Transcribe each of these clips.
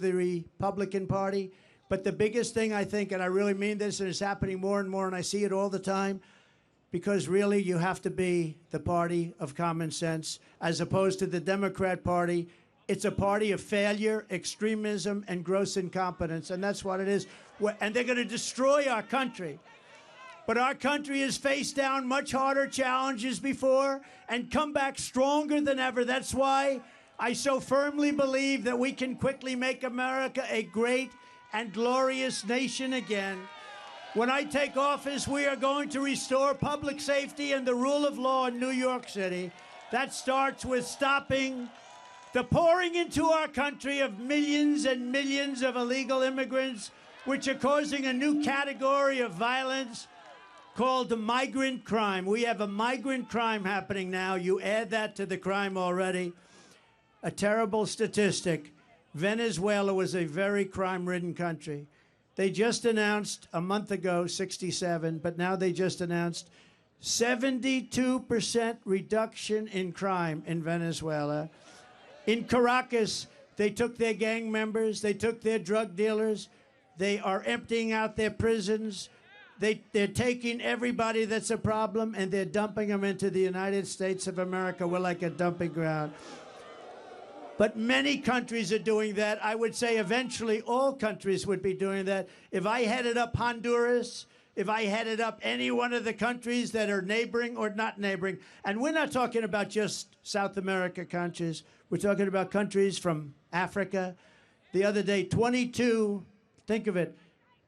the Republican Party. But the biggest thing, I think, and I really mean this, and it's happening more and more, and I see it all the time, because really you have to be the party of common sense as opposed to the Democrat Party. It's a party of failure, extremism, and gross incompetence, and that's what it is. And they're going to destroy our country. But our country has faced down much harder challenges before and come back stronger than ever. That's why I so firmly believe that we can quickly make America a great and glorious nation again. When I take office, we are going to restore public safety and the rule of law in New York City. That starts with stopping the pouring into our country of millions and millions of illegal immigrants, which are causing a new category of violence called the migrant crime. We have a migrant crime happening now. You add that to the crime already. A terrible statistic. Venezuela was a very crime-ridden country. They just announced a month ago 67, but now they just announced 72% reduction in crime in Venezuela. In Caracas, they took their gang members, they took their drug dealers, they are emptying out their prisons. They're taking everybody that's a problem and they're dumping them into the United States of America. We're like a dumping ground. But many countries are doing that. I would say eventually all countries would be doing that. If I headed up Honduras, if I headed up any one of the countries that are neighboring or not neighboring, and we're not talking about just South America countries, we're talking about countries from Africa. The other day, 22, think of it,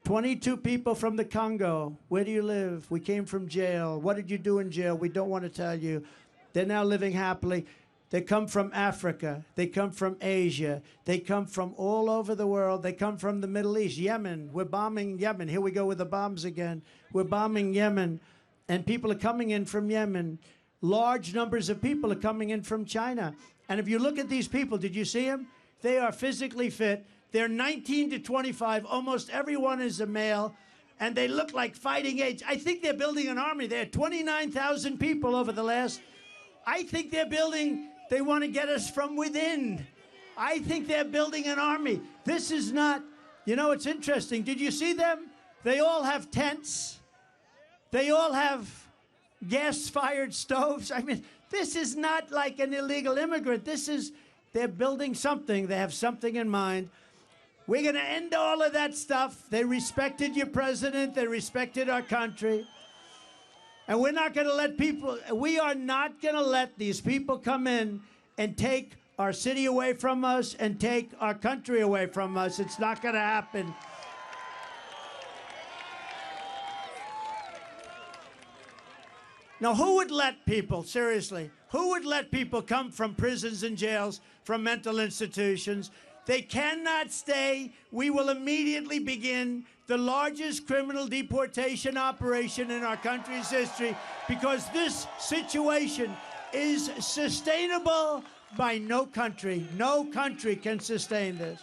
22 people from the Congo. Where do you live? We came from jail. What did you do in jail? We don't want to tell you. They're now living happily. They come from Africa. They come from Asia. They come from all over the world. They come from the Middle East. Yemen. We're bombing Yemen. Here we go with the bombs again. We're bombing Yemen. And people are coming in from Yemen. Large numbers of people are coming in from China. And if you look at these people, did you see them? They are physically fit. They're 19 to 25. Almost everyone is a male. And they look like fighting age. I think they're building an army. They had 29,000 people over the last... I think they're building... They want to get us from within. I think they're building an army. This is not... You know, it's interesting. Did you see them? They all have tents. They all have gas-fired stoves. I mean, this is not like an illegal immigrant. This is... They're building something. They have something in mind. We're going to end all of that stuff. They respected your president. They respected our country. And we're not going to let people, we are not going to let these people come in and take our city away from us and take our country away from us. It's not going to happen. Now, who would let people, seriously, who would let people come from prisons and jails, from mental institutions? They cannot stay. We will immediately begin the largest criminal deportation operation in our country's history because this situation is sustainable by no country. No country can sustain this.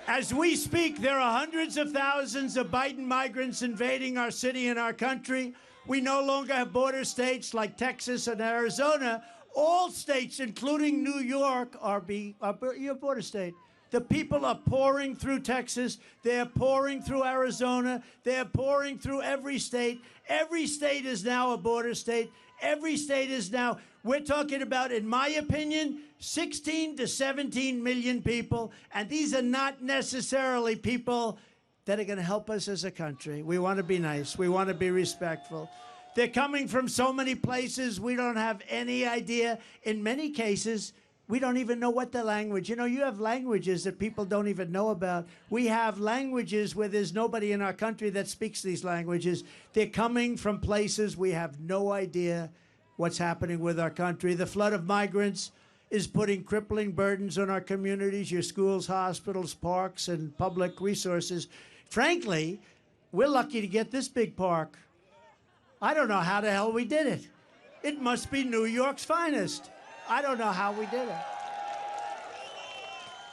As we speak, there are hundreds of thousands of Biden migrants invading our city and our country. We no longer have border states like Texas and Arizona. All states, including New York, are your border state. The people are pouring through Texas. They're pouring through Arizona. They're pouring through every state. Every state is now a border state. Every state is now, we're talking about, in my opinion, 16 to 17 million people. And these are not necessarily people that are going to help us as a country. We want to be nice. We want to be respectful. They're coming from so many places we don't have any idea. In many cases, we don't even know what the language. You know, you have languages that people don't even know about. We have languages where there's nobody in our country that speaks these languages. They're coming from places we have no idea what's happening with our country. The flood of migrants is putting crippling burdens on our communities, your schools, hospitals, parks, and public resources. Frankly, we're lucky to get this big park. I don't know how the hell we did it. It must be New York's finest. I don't know how we did it.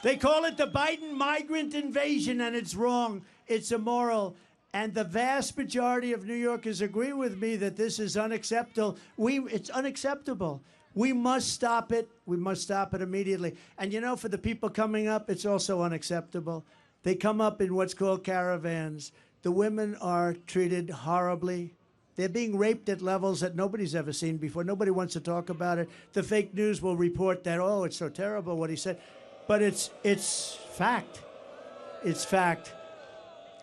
They call it the Biden migrant invasion, and it's wrong. It's immoral. And the vast majority of New Yorkers agree with me that this is unacceptable. It's unacceptable. We must stop it. We must stop it immediately. And you know, for the people coming up, it's also unacceptable. They come up in what's called caravans. The women are treated horribly. They're being raped at levels that nobody's ever seen before. Nobody wants to talk about it. The fake news will report that, oh, it's so terrible what he said. But it's fact. It's fact.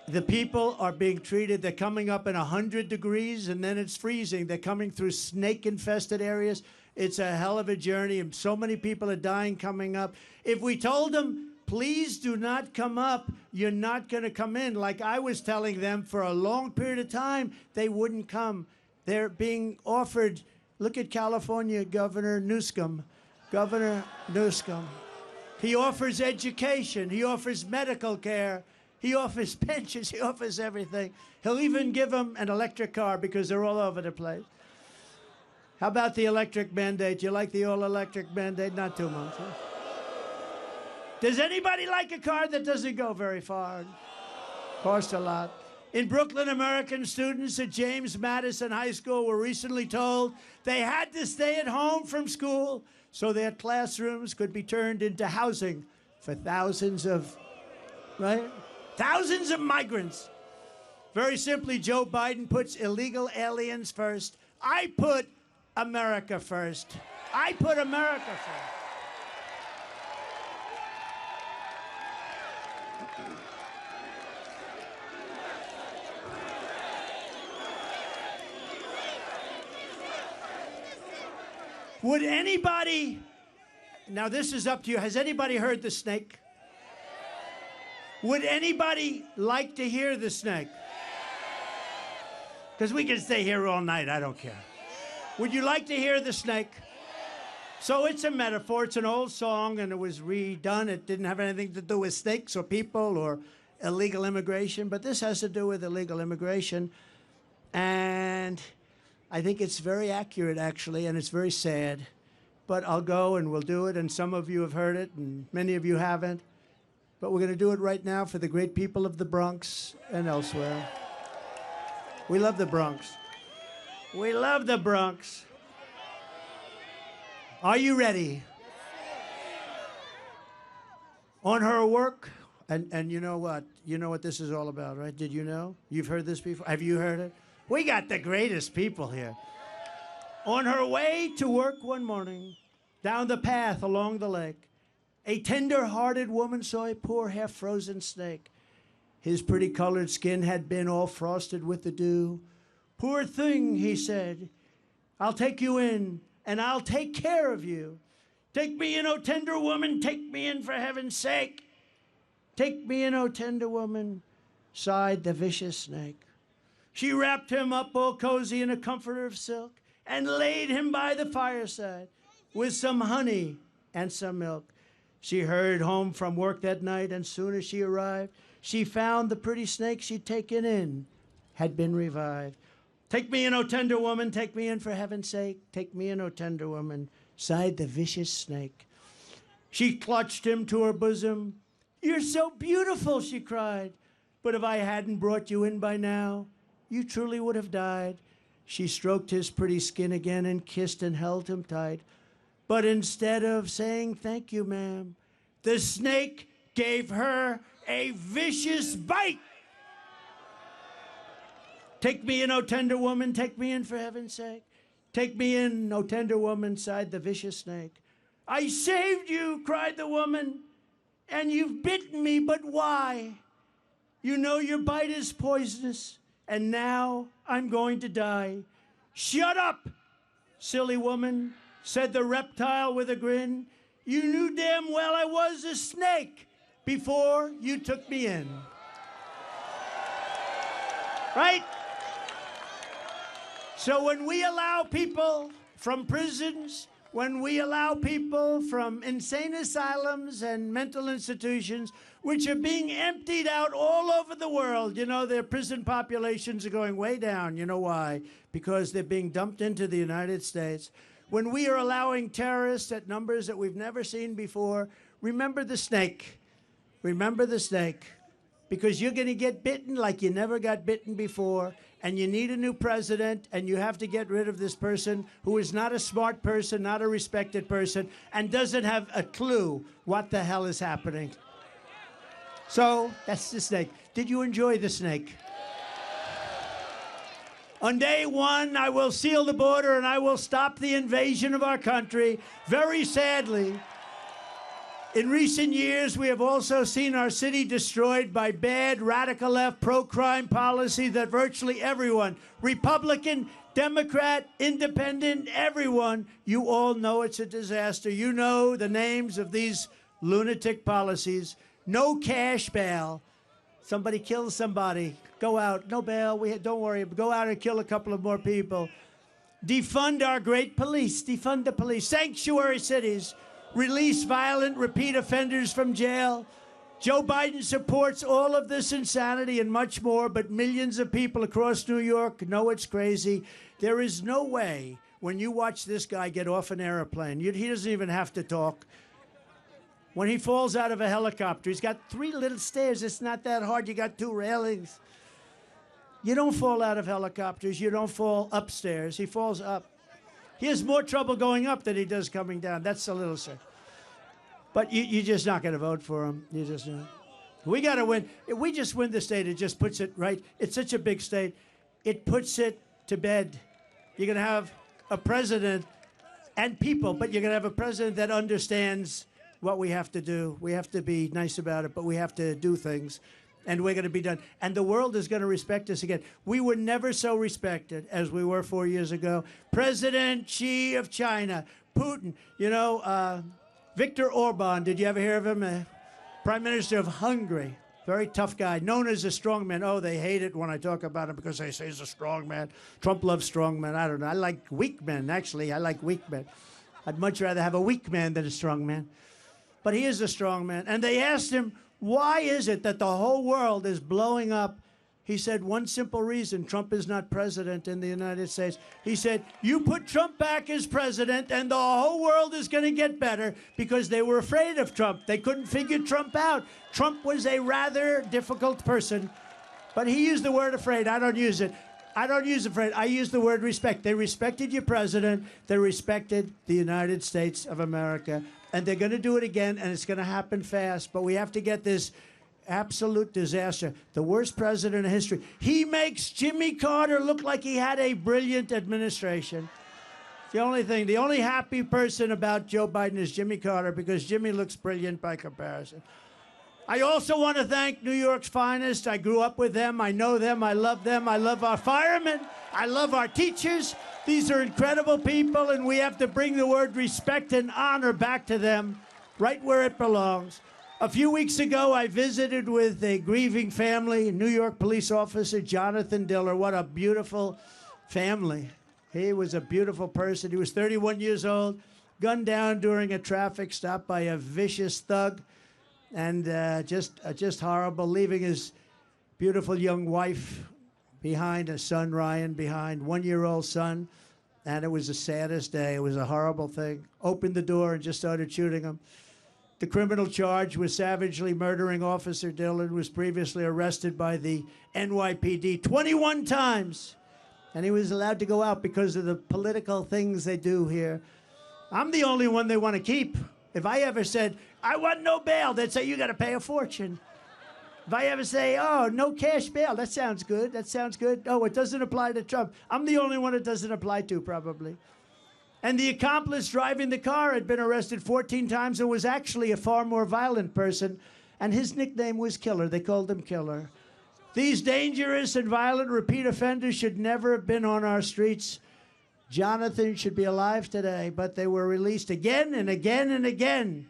The people are being treated, they're coming up in 100 degrees and then it's freezing. They're coming through snake-infested areas. It's a hell of a journey, and so many people are dying coming up. If we told them, please do not come up, you're not going to come in, like I was telling them for a long period of time, they wouldn't come. They're being offered, look at California Governor Newsom. Governor Newsom. He offers education. He offers medical care. He offers pensions. He offers everything. He'll even give them an electric car because they're all over the place. How about the electric mandate? You like the all-electric mandate? Not too much. Huh? Does anybody like a car that doesn't go very far? Costs a lot. In Brooklyn, American students at James Madison High School were recently told they had to stay at home from school so their classrooms could be turned into housing for thousands of, right? Thousands of migrants. Very simply, Joe Biden puts illegal aliens first. I put America first. I put America first. Would anybody, now this is up to you, has anybody heard the snake? Would anybody like to hear the snake? Because we can stay here all night, I don't care. Would you like to hear the snake? So it's a metaphor, it's an old song and it was redone. It didn't have anything to do with snakes or people or illegal immigration, but this has to do with illegal immigration. And I think it's very accurate, actually, and it's very sad. But I'll go and we'll do it, and some of you have heard it, and many of you haven't. But we're going to do it right now for the great people of the Bronx and elsewhere. We love the Bronx. We love the Bronx. Are you ready? On her work, and you know what? You know what this is all about, right? Did you know? You've heard this before? Have you heard it? We got the greatest people here. On her way to work one morning, down the path along the lake, a tender-hearted woman saw a poor half-frozen snake. His pretty colored skin had been all frosted with the dew. Poor thing, he said, I'll take you in, and I'll take care of you. Take me in, O tender woman, take me in for heaven's sake. Take me in, O tender woman, sighed the vicious snake. She wrapped him up all cozy in a comforter of silk and laid him by the fireside with some honey and some milk. She hurried home from work that night, and soon as she arrived, she found the pretty snake she'd taken in had been revived. Take me in, O tender woman, take me in for heaven's sake. Take me in, O tender woman, sighed the vicious snake. She clutched him to her bosom. You're so beautiful, she cried. But if I hadn't brought you in by now, you truly would have died. She stroked his pretty skin again and kissed and held him tight. But instead of saying, thank you, ma'am, the snake gave her a vicious bite. Take me in, O tender woman, take me in for heaven's sake. Take me in, O tender woman, sighed the vicious snake. I saved you, cried the woman, and you've bitten me, but why? You know your bite is poisonous. And now I'm going to die. Shut up, silly woman, said the reptile with a grin. You knew damn well I was a snake before you took me in. Right? So when we allow people from prisons, when we allow people from insane asylums and mental institutions, which are being emptied out all over the world, you know, their prison populations are going way down. You know why? Because they're being dumped into the United States. When we are allowing terrorists at numbers that we've never seen before, remember the snake. Remember the snake. because you're going to get bitten like you never got bitten before, and you need a new president, and you have to get rid of this person who is not a smart person, not a respected person, and doesn't have a clue what the hell is happening. So that's the snake. Did you enjoy the snake? On day one, I will seal the border and I will stop the invasion of our country. Very sadly, in recent years, we have also seen our city destroyed by bad, radical left, pro-crime policy that virtually everyone, Republican, Democrat, Independent, everyone, you all know it's a disaster. You know the names of these lunatic policies. No cash bail. Somebody kills somebody. Go out. No bail. Don't worry. Go out and kill a couple of more people. Defund our great police. Defund the police. Sanctuary cities. Release violent repeat offenders from jail. Joe Biden supports all of this insanity and much more, but millions of people across New York know it's crazy. There is no way when you watch this guy get off an airplane, he doesn't even have to talk. When he falls out of a helicopter, he's got 3 little stairs. It's not that hard. You got 2 railings. You don't fall out of helicopters. You don't fall upstairs. He falls up. He has more trouble going up than he does coming down. That's a little sick. But you're just not going to vote for him. You just not. We got to win. If we just win the state, it just puts it right. It's such a big state. It puts it to bed. You're going to have a president and people, but you're going to have a president that understands what we have to do. We have to be nice about it, but we have to do things, and we're going to be done. And the world is going to respect us again. We were never so respected as we were 4 years ago. President Xi of China, Putin, Viktor Orban, did you ever hear of him? Prime Minister of Hungary, very tough guy, known as a strongman. Oh, they hate it when I talk about him because they say he's a strong man. Trump loves strong men. I don't know. I like weak men, actually. I like weak men. I'd much rather have a weak man than a strong man. But he is a strong man. And they asked him, why is it that the whole world is blowing up? He said, one simple reason, Trump is not president in the United States. He said, you put Trump back as president and the whole world is going to get better, because they were afraid of Trump. They couldn't figure Trump out. Trump was a rather difficult person, but he used the word afraid. I don't use it. I don't use afraid. I use the word respect. They respected your president. They respected the United States of America. And they're going to do it again, and it's going to happen fast. But we have to get this absolute disaster. The worst president in history. He makes Jimmy Carter look like he had a brilliant administration. The only thing, the only happy person about Joe Biden is Jimmy Carter, because Jimmy looks brilliant by comparison. I also want to thank New York's finest. I grew up with them. I know them. I love them. I love our firemen. I love our teachers. These are incredible people, and we have to bring the word respect and honor back to them, right where it belongs. A few weeks ago, I visited with a grieving family, New York police officer Jonathan Diller. What a beautiful family. He was a beautiful person. He was 31 years old, gunned down during a traffic stop by a vicious thug, and just horrible, leaving his beautiful young wife behind, a son, Ryan, behind, 1-year-old son. And it was the saddest day. It was a horrible thing. Opened the door and just started shooting him. The criminal charge was savagely murdering Officer Dillon, was previously arrested by the NYPD 21 times. And he was allowed to go out because of the political things they do here. I'm the only one they want to keep. If I ever said, I want no bail, they'd say, you got to pay a fortune. If I ever say, oh, no cash bail, that sounds good, that sounds good. Oh, it doesn't apply to Trump. I'm the only one it doesn't apply to, probably. And the accomplice driving the car had been arrested 14 times and was actually a far more violent person. And his nickname was Killer. They called him Killer. These dangerous and violent repeat offenders should never have been on our streets. Jonathan should be alive today, but they were released again and again and again.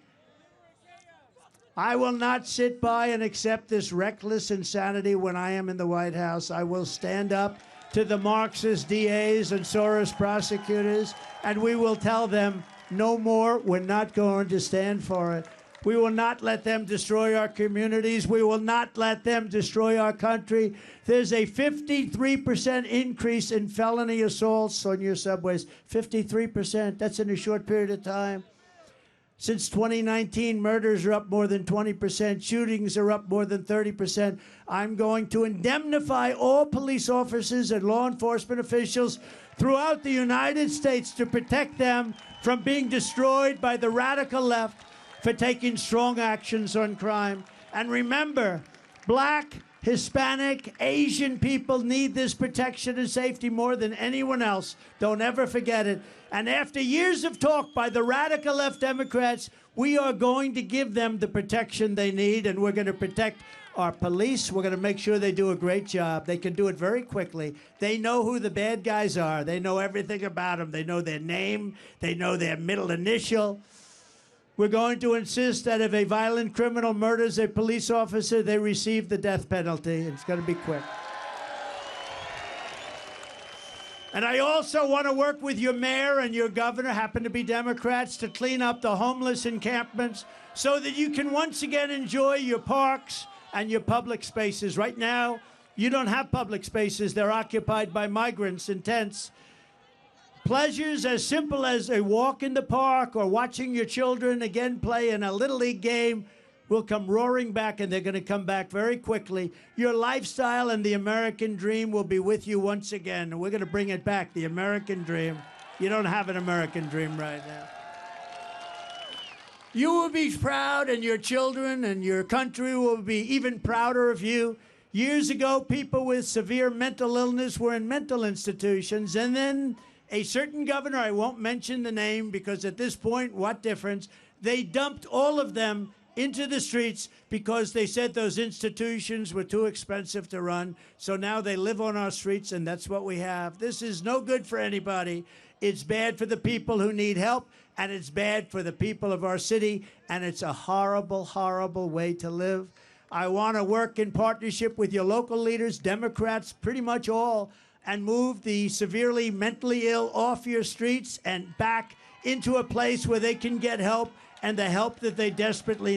I will not sit by and accept this reckless insanity when I am in the White House. I will stand up to the Marxist DAs and Soros prosecutors, and we will tell them, no more, we're not going to stand for it. We will not let them destroy our communities. We will not let them destroy our country. There's a 53% increase in felony assaults on your subways. 53%, that's in a short period of time. Since 2019, murders are up more than 20%. Shootings are up more than 30%. I'm going to indemnify all police officers and law enforcement officials throughout the United States to protect them from being destroyed by the radical left for taking strong actions on crime. And remember, Black, Hispanic, Asian people need this protection and safety more than anyone else. Don't ever forget it. And after years of talk by the radical left Democrats, we are going to give them the protection they need, and we're going to protect our police. We're going to make sure they do a great job. They can do it very quickly. They know who the bad guys are. They know everything about them. They know their name. They know their middle initial. We're going to insist that if a violent criminal murders a police officer, they receive the death penalty. It's going to be quick. And I also want to work with your mayor and your governor, happen to be Democrats, to clean up the homeless encampments so that you can once again enjoy your parks and your public spaces. Right now, you don't have public spaces. They're occupied by migrants in tents. Pleasures as simple as a walk in the park or watching your children again play in a Little League game will come roaring back, and they're going to come back very quickly. Your lifestyle and the American dream will be with you once again. And we're going to bring it back, the American dream. You don't have an American dream right now. You will be proud, and your children and your country will be even prouder of you. Years ago, people with severe mental illness were in mental institutions, and then a certain governor, I won't mention the name because at this point, what difference? They dumped all of them into the streets because they said those institutions were too expensive to run. So now they live on our streets, and that's what we have. This is no good for anybody. It's bad for the people who need help, and it's bad for the people of our city, and it's a horrible, horrible way to live. I want to work in partnership with your local leaders, Democrats, pretty much all, and move the severely mentally ill off your streets and back into a place where they can get help, and the help that they desperately need.